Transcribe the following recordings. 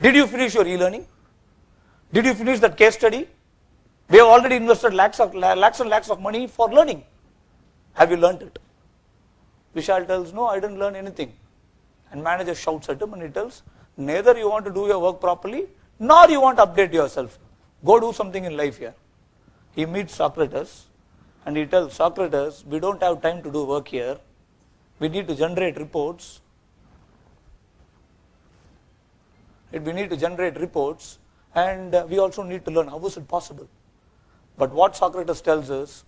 Did you finish your e-learning? Did you finish that case study? We have already invested lakhs and lakhs of money for learning. Have you learnt it? Vishal tells, no, I didn't learn anything. And manager shouts at him and he tells, neither you want to do your work properly, nor you want to update yourself. Go do something in life here. He meets Socrates and he tells Socrates, we don't have time to do work here. We need to generate reports. We need to generate reports, and we also need to learn how is it possible. But what Socrates tells us,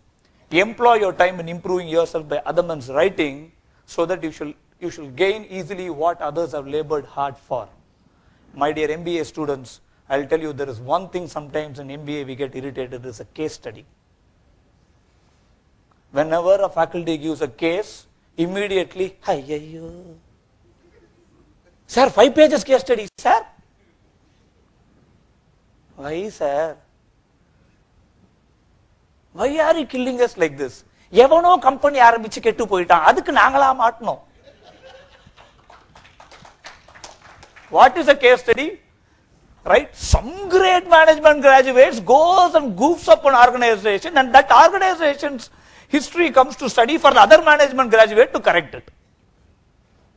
employ your time in improving yourself by other men's writing, so that you shall gain easily what others have labored hard for. My dear MBA students, I'll tell you, there is one thing sometimes in MBA we get irritated, is a case study. Whenever a faculty gives a case, immediately, sir, 5 pages case study, sir. Why, sir? Why are you killing us like this? எவனோ company ஆரம்பிச்சு கெட்டு போயிட்டான், அதுக்கு நாங்களா மாட்டணும். What is a case study? Right? Some great management graduates goes and goofs up an organization, and that organization's history comes to study for the other management graduate to correct it.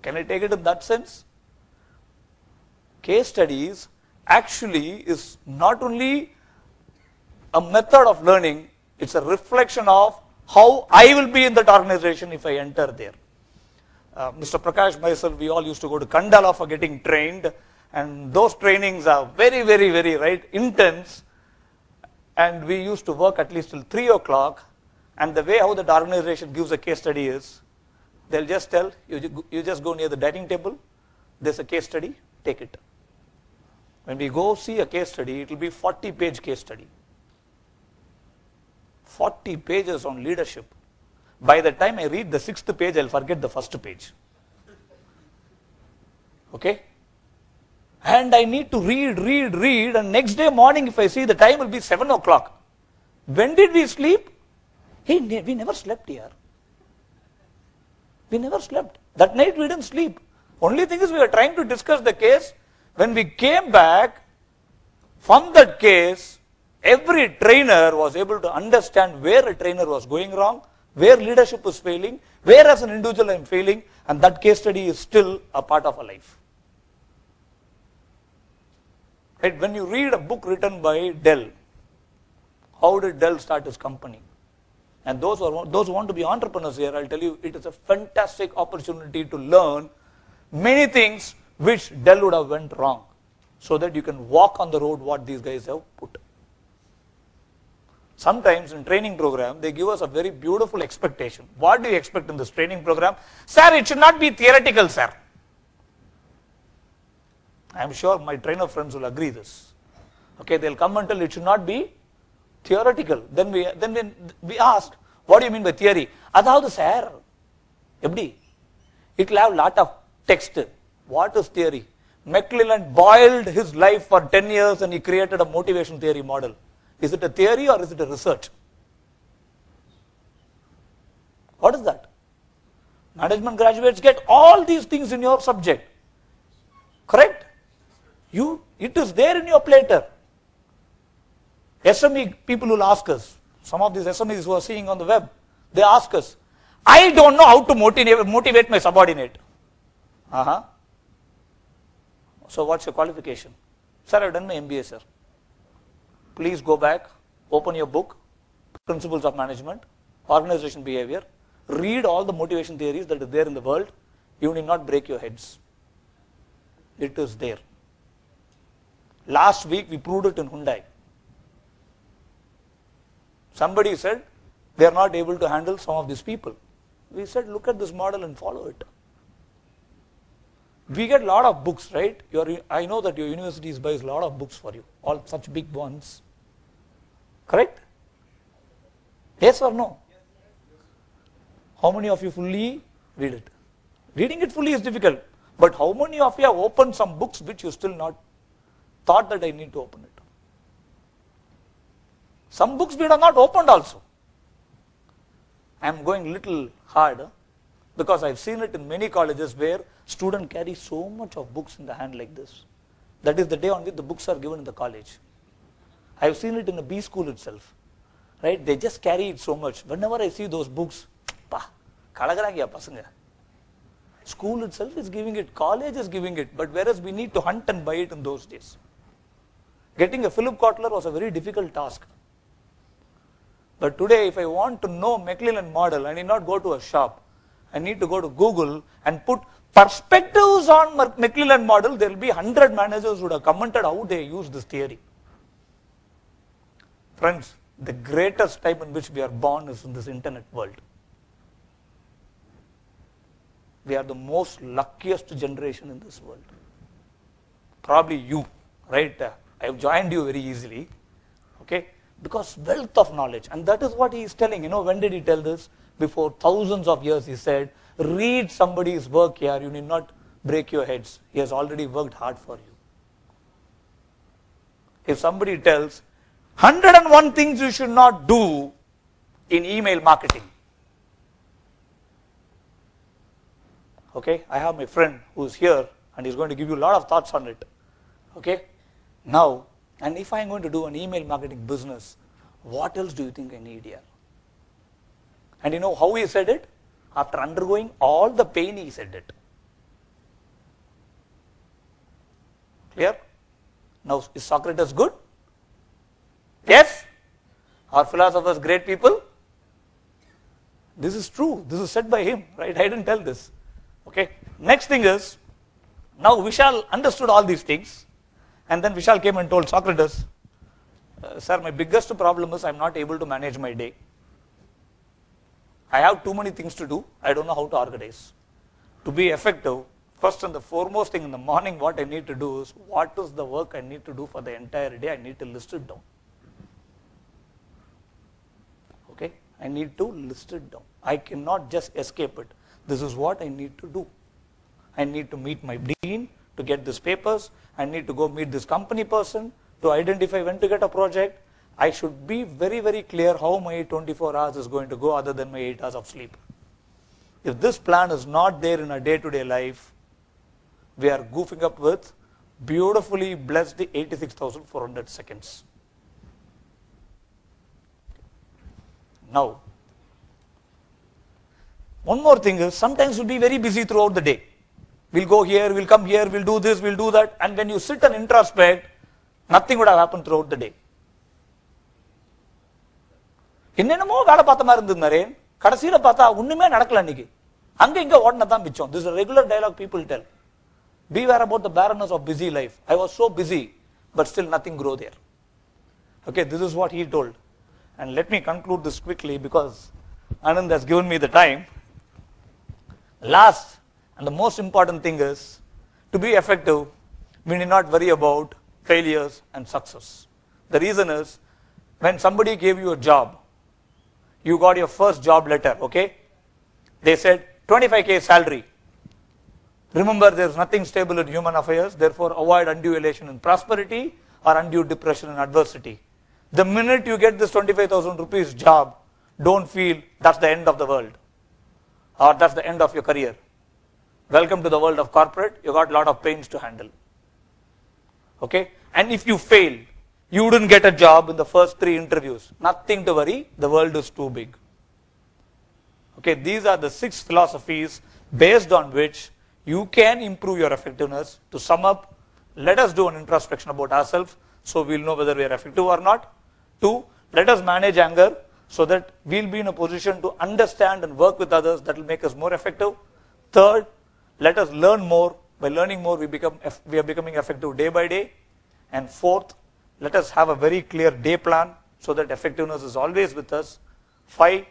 Can I take it in that sense? Case studies actually is not only a method of learning, it's a reflection of how I will be in that organization if I enter there. Mr. Prakash, myself, we all used to go to Kandala for getting trained, and those trainings are very, very, very intense, and we used to work at least till 3 o'clock, and the way how that organization gives a case study is, they'll just tell, you just go near the dining table, there's a case study, take it. When we go see a case study, it will be 40-page case study. 40 pages on leadership. By the time I read the 6th page, I'll forget the 1st page. Okay? And I need to read, and next day morning, if I see, the time will be 7 o'clock. When did we sleep? We never slept here. We never slept. That night we didn't sleep. Only thing is, we were trying to discuss the case. When we came back from that case, every trainer was able to understand where a trainer was going wrong, where leadership was failing, where as an individual I am failing, and that case study is still a part of our life. Right? When you read a book written by Dell, how did Dell start his company? And those who want to be entrepreneurs here, I'll tell you, it is a fantastic opportunity to learn many things which Dell would have went wrong, so that you can walk on the road what these guys have put. Sometimes in training program, they give us a very beautiful expectation. What do you expect in this training program? Sir, it should not be theoretical, sir. I am sure my trainer friends will agree this. Okay, they'll come and tell it should not be theoretical. Then we asked, what do you mean by theory? Adhavadu, sir, eppadi? It will have lot of text. What is theory? McClellan boiled his life for 10 years and he created a motivation theory model. Is it a theory or is it a research? What is that? Management graduates get all these things in your subject. Correct? It is there in your platter. SME people will ask us, some of these SMEs who are seeing on the web, they ask us, I don't know how to motivate my subordinate. So what's your qualification? Sir, I've done my MBA, sir. Please go back, open your book, Principles of Management, Organization Behavior, read all the motivation theories that are there in the world. You need not break your heads. It is there. Last week we proved it in Hyundai. Somebody said they are not able to handle some of these people. We said, look at this model and follow it. We get a lot of books, right? I know that your universities buys a lot of books for you, all such big ones. Correct? Yes or no? How many of you fully read it? Reading it fully is difficult. But how many of you have opened some books which you still not thought that I need to open it? Some books we have not opened also. I am going little hard because I've seen it in many colleges where students carry so much of books in the hand like this. That is the day on which the books are given in the college. I have seen it in the B school itself. Right? They just carry it so much. Whenever I see those books, school itself is giving it, college is giving it, but whereas we need to hunt and buy it in those days. Getting a Philip Kotler was a very difficult task. But today, if I want to know McClellan model, I need not go to a shop. I need to go to Google and put perspectives on McClellan model. There will be 100 managers who would have commented how they use this theory. Friends, the greatest time in which we are born is in this internet world. We are the most luckiest generation in this world. Probably you, right? I have joined you very easily, okay? Because wealth of knowledge, and that is what he is telling. When did he tell this? Before thousands of years he said, read somebody's work here, you need not break your heads. He has already worked hard for you. If somebody tells, 101 things you should not do in email marketing. Okay, I have my friend who is here and he's going to give you a lot of thoughts on it. Okay, now, and if I'm going to do an email marketing business, what else do you think I need here? And you know how he said it? After undergoing all the pain, he said it. Clear? Now, is Socrates good? Yes? Are philosophers great people? This is true. This is said by him, right? I didn't tell this. Okay. Next thing is, now Vishal understood all these things, and then Vishal came and told Socrates, sir, my biggest problem is I'm not able to manage my day. I have too many things to do. I don't know how to organize. To be effective, first and the foremost thing in the morning, what I need to do is, what is the work I need to do for the entire day? I need to list it down. Okay? I need to list it down. I cannot just escape it. This is what I need to do. I need to meet my dean to get these papers. I need to go meet this company person to identify when to get a project. I should be very, very clear how my 24 hours is going to go other than my 8 hours of sleep. If this plan is not there in our day-to-day life, we are goofing up with beautifully blessed 86,400 seconds. Now, one more thing is, sometimes we'll be very busy throughout the day. We'll go here, we'll come here, we'll do this, we'll do that. And when you sit and introspect, nothing would have happened throughout the day. என்னென்னமோ வேலை பார்த்த மாதிரி இருந்தது நரேன், கடைசியில பார்த்தா ஒண்ணுமே நடக்கல அன்னைக்கு. அங்க இங்க ஓடனதான் மிச்சம். This is a regular dialogue people tell. Beware about the barrenness of busy life. I was so busy, but still nothing grew there. Okay, this is what he told. And let me conclude this quickly because Anand has given me the time. Last and the most important thing is, to be effective, we need not worry about failures and success. The reason is, when somebody gave you a job, you got your first job letter, okay? They said 25K salary. Remember, there is nothing stable in human affairs, therefore avoid undue elation in prosperity or undue depression in adversity. The minute you get this 25,000 rupees job, don't feel that's the end of the world or that's the end of your career. Welcome to the world of corporate. You got a lot of pains to handle. Okay? And if you fail, you wouldn't get a job in the first 3 interviews. Nothing to worry. The world is too big. Okay, these are the 6 philosophies based on which you can improve your effectiveness. To sum up, let us do an introspection about ourselves so we'll know whether we are effective or not. 2, let us manage anger so that we'll be in a position to understand and work with others that will make us more effective. 3rd, let us learn more. By learning more, we are becoming effective day by day. And 4th, let us have a very clear day plan so that effectiveness is always with us. 5,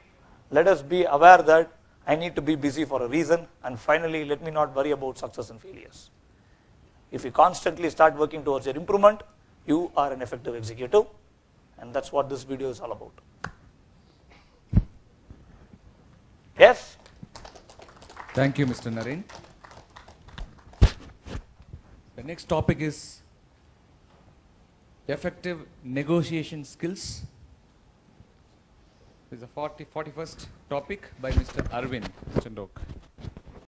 let us be aware that I need to be busy for a reason. And finally, let me not worry about success and failures. If you constantly start working towards your improvement, you are an effective executive. And that's what this video is all about. Yes? Thank you, Mr. Naren. The next topic is effective negotiation skills. This is the 41st topic by Mr. Arvind Chandok.